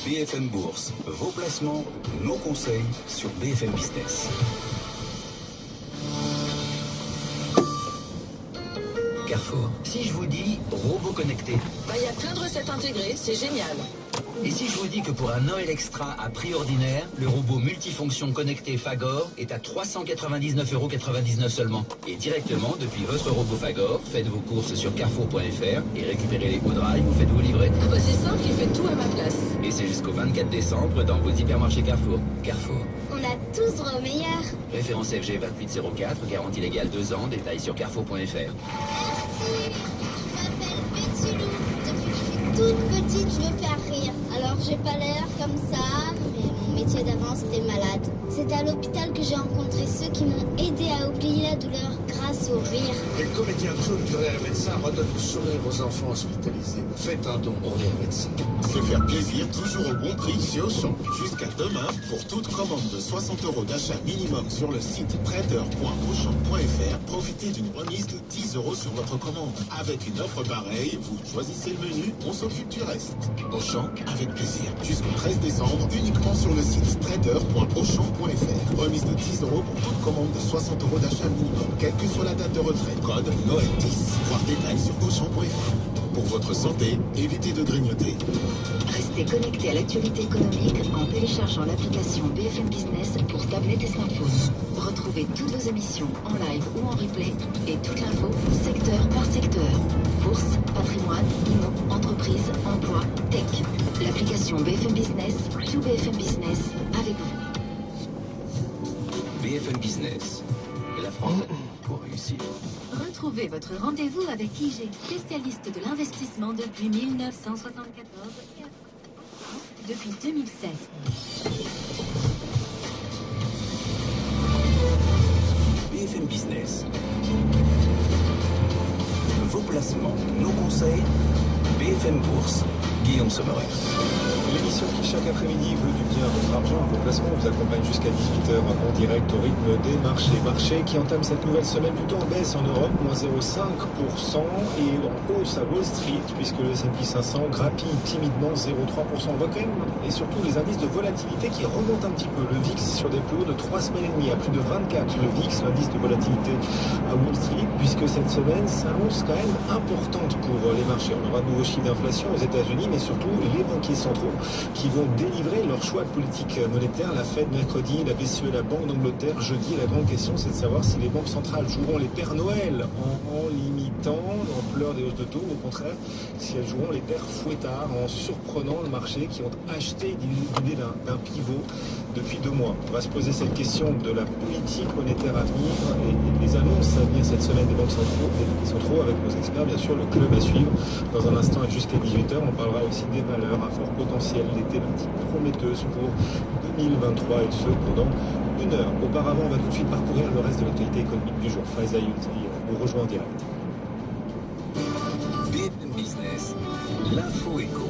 BFM Bourse, vos placements, nos conseils sur BFM Business. Carrefour, si je vous dis robot connecté. Il y a plein de recettes intégrées, c'est génial. Et si je vous dis que pour un Noël extra à prix ordinaire, le robot multifonction connecté Fagor est à 399,99 € seulement. Et directement, depuis votre robot Fagor, faites vos courses sur carrefour.fr et récupérez les co-drive ou faites-vous livrer. C'est simple, il fait tout à ma place. Et c'est jusqu'au 24 décembre dans vos hypermarchés Carrefour. Carrefour. On a tous droit au meilleur. Référence FG 2804, garantie légale 2 ans, détails sur carrefour.fr. Merci. Je m'appelle Betty Lou. Depuis que je suis toute petite, je veux faire rire. Alors j'ai pas l'air comme ça, mais mon métier d'avant c'était malade. C'est à l'hôpital que j'ai rencontré ceux qui m'ont aidé à oublier la douleur grâce au rire. Les comédiens clowns du Rire Médecin redonnent le sourire aux enfants hospitalisés. Faites un don au Rire Médecin. Se faire plaisir toujours au bon prix chez Auchan. Jusqu'à demain, pour toute commande de 60 € d'achat minimum sur le site trader.auchan.fr, profitez d'une remise de 10 € sur votre commande. Avec une offre pareille, vous choisissez le menu, on s'occupe du reste. Auchan, avec plaisir. Jusqu'au 13 décembre, uniquement sur le site trader.auchan.fr. Remise de 10 € pour toute commande de 60 € d'achat minimum, quelle que soit la date de retrait. Code Noël 10. Voir détails sur auchan.fr. Pour votre santé, évitez de grignoter. Restez connecté à l'actualité économique en téléchargeant l'application BFM Business pour tablette et smartphone. Retrouvez toutes vos émissions en live ou en replay et toute l'info secteur par secteur. Bourse, patrimoine, immo, entreprise, emploi, tech. L'application BFM Business, tout BFM Business avec vous. BFM Business, la France pour réussir. Retrouvez votre rendez-vous avec IG, spécialiste de l'investissement depuis 1974 et depuis 2016. BFM Business. Vos placements, nos conseils, BFM Bourse, Guillaume Sommerer. L'émission qui chaque après-midi veut du bien à votre argent, vos placements, vous accompagne jusqu'à 18h en direct au rythme des marchés. Marchés qui entament cette nouvelle semaine plutôt en baisse en Europe, moins 0,5% et en hausse à Wall Street puisque le S&P 500 grappille timidement 0,3%. On voit quand même, et surtout les indices de volatilité qui remontent un petit peu. Le VIX sur des plus hauts de 3 semaines et demie à plus de 24. Le VIX, l'indice de volatilité à Wall Street, puisque cette semaine s'annonce quand même importante pour les marchés. On aura de nouveaux chiffres d'inflation aux États-Unis, mais surtout les banquiers centraux qui vont délivrer leur choix de politique monétaire. La Fed mercredi, la BCE, la Banque d'Angleterre jeudi. La grande question, c'est de savoir si les banques centrales joueront les Pères Noël en limitant l'ampleur des hausses de taux, ou au contraire, si elles joueront les Pères Fouettards en surprenant le marché, qui ont acheté l'idée d'un pivot depuis 2 mois. On va se poser cette question de la politique monétaire à venir et les annonces à venir cette semaine des banques centraux avec nos experts, bien sûr, le club à suivre dans un instant et jusqu'à 18h. On parlera aussi des valeurs à fort potentiel, des thématiques prometteuses pour 2023 et ce pendant 1 heure. Auparavant, on va tout de suite parcourir le reste de l'actualité économique du jour. Faiza Younti nous rejoint en direct. BFM Business, l'info éco.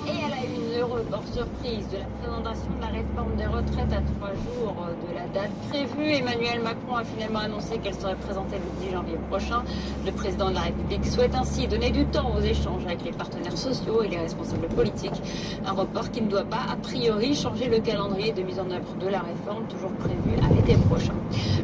Et à la une, report surprise de la présentation de la réforme des retraites à 3 jours de la date prévue. Emmanuel Macron a finalement annoncé qu'elle serait présentée le 10 janvier prochain. Le président de la République souhaite ainsi donner du temps aux échanges avec les partenaires sociaux et les responsables politiques. Un report qui ne doit pas, a priori, changer le calendrier de mise en œuvre de la réforme, toujours prévu à l'été prochain.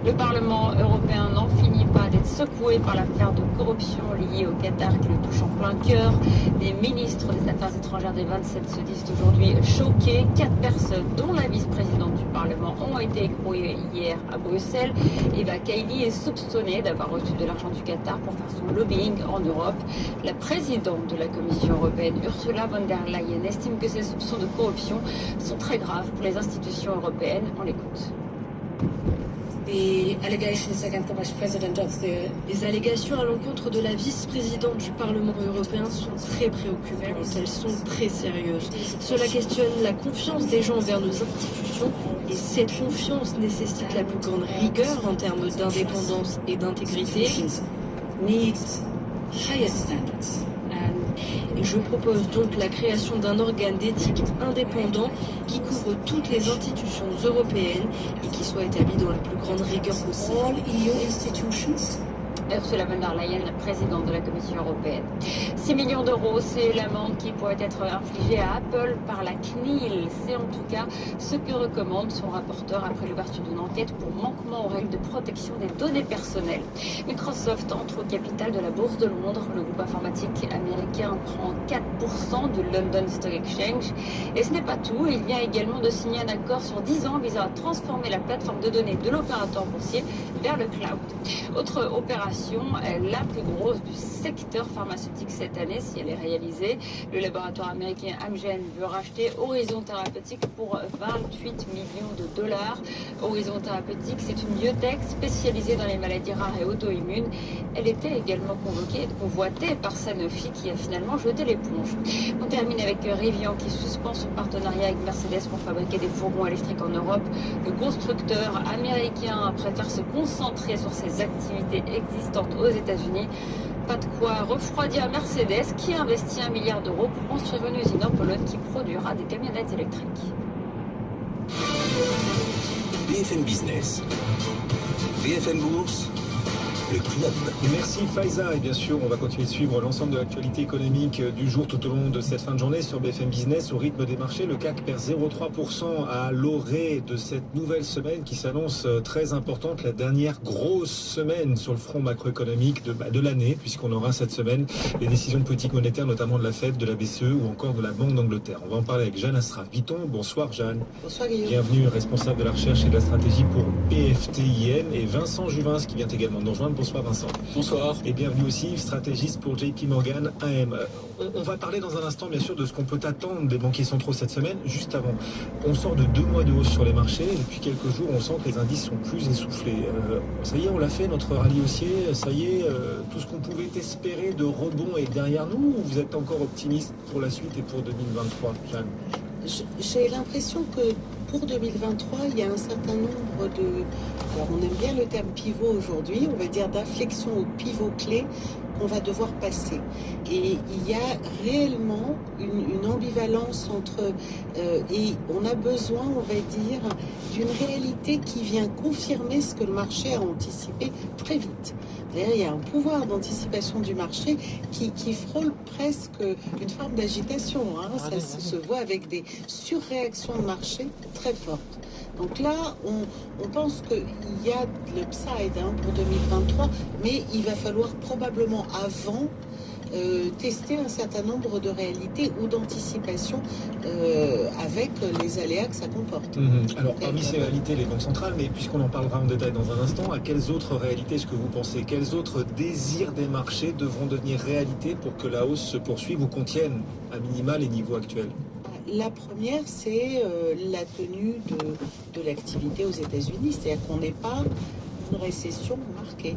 Le Parlement européen n'en finit pas d'être secoué par l'affaire de corruption liée au Qatar qui le touche en plein cœur. Les ministres des Affaires étrangères des 27 se disent aujourd'hui choqués. 4 personnes, dont la vice-présidente du Parlement, ont été écrouées hier à Bruxelles. Eva Kaili est soupçonnée d'avoir reçu de l'argent du Qatar pour faire son lobbying en Europe. La présidente de la Commission européenne, Ursula von der Leyen, estime que ces soupçons de corruption sont très graves pour les institutions européennes. On l'écoute. Les allégations à l'encontre de la vice-présidente du Parlement européen sont très préoccupantes, elles sont très sérieuses. Cela questionne la confiance des gens envers nos institutions et cette confiance nécessite la plus grande rigueur en termes d'indépendance et d'intégrité. Et je propose donc la création d'un organe d'éthique indépendant qui couvre toutes les institutions européennes et qui soit établi dans la plus grande rigueur possible. Ursula von der Leyen, présidente de la Commission européenne. 6 millions d'euros, c'est l'amende qui pourrait être infligée à Apple par la CNIL. C'est en tout cas ce que recommande son rapporteur après l'ouverture d'une enquête pour manquement aux règles de protection des données personnelles. Microsoft entre au capital de la Bourse de Londres. Le groupe informatique américain prend 4% du London Stock Exchange. Et ce n'est pas tout, il vient également de signer un accord sur 10 ans visant à transformer la plateforme de données de l'opérateur boursier vers le cloud. Autre opération, la plus grosse du secteur pharmaceutique cette année, si elle est réalisée. Le laboratoire américain Amgen veut racheter Horizon Therapeutics pour 28 millions de dollars. Horizon Therapeutics, c'est une biotech spécialisée dans les maladies rares et auto-immunes. Elle était également convoitée par Sanofi qui a finalement jeté l'éponge. On termine avec Rivian qui suspend son partenariat avec Mercedes pour fabriquer des fourgons électriques en Europe. Le constructeur américain préfère se concentrer sur ses activités existantes aux États-Unis. Pas de quoi refroidir Mercedes qui investit 1 milliard d'euros pour construire une usine en Pologne qui produira des camionnettes électriques. BFM Business, BFM Bourse, le club. Merci Faiza, et bien sûr on va continuer de suivre l'ensemble de l'actualité économique du jour tout au long de cette fin de journée sur BFM Business. Au rythme des marchés, le CAC perd 0,3% à l'orée de cette nouvelle semaine qui s'annonce très importante, la dernière grosse semaine sur le front macroéconomique de l'année, puisqu'on aura cette semaine les décisions de politique monétaire, notamment de la Fed, de la BCE ou encore de la Banque d'Angleterre. On va en parler avec Jeanne Astra-Viton. Bonsoir Jeanne. Bonsoir Guillaume. Bienvenue, responsable de la recherche et de la stratégie pour PFTIM, et Vincent Juvins qui vient également de nous rejoindre. Bonsoir Vincent. Bonsoir. Et bienvenue aussi, stratégiste pour JP Morgan AM. On va parler dans un instant bien sûr de ce qu'on peut attendre des banquiers centraux cette semaine. Juste avant, on sort de 2 mois de hausse sur les marchés et depuis quelques jours on sent que les indices sont plus essoufflés. Ça y est, on l'a fait, notre rallye haussier, ça y est, tout ce qu'on pouvait espérer de rebond est derrière nous, ou vous êtes encore optimiste pour la suite et pour 2023, Jeanne? J'ai l'impression que pour 2023, il y a un certain nombre de... Alors on aime bien le terme pivot aujourd'hui, on va dire d'inflexion au pivot clé qu'on va devoir passer. Et il y a réellement une ambivalence entre... et on a besoin, on va dire, d'une réalité qui vient confirmer ce que le marché a anticipé très vite. Il y a un pouvoir d'anticipation du marché qui frôle presque une forme d'agitation. Ça se voit avec des surréactions de marché très fortes. Donc là, on pense qu'il y a de l'upside pour 2023, mais il va falloir probablement avant tester un certain nombre de réalités ou d'anticipation avec les aléas que ça comporte. Alors parmi ces réalités, les banques centrales, mais puisqu'on en parlera en détail dans un instant, à quelles autres réalités est-ce que vous pensez? Quels autres désirs des marchés devront devenir réalité pour que la hausse se poursuive ou contienne à minima les niveaux actuels? La première, c'est la tenue de l'activité aux États-Unis, c'est-à-dire qu'on n'est pas une récession marquée.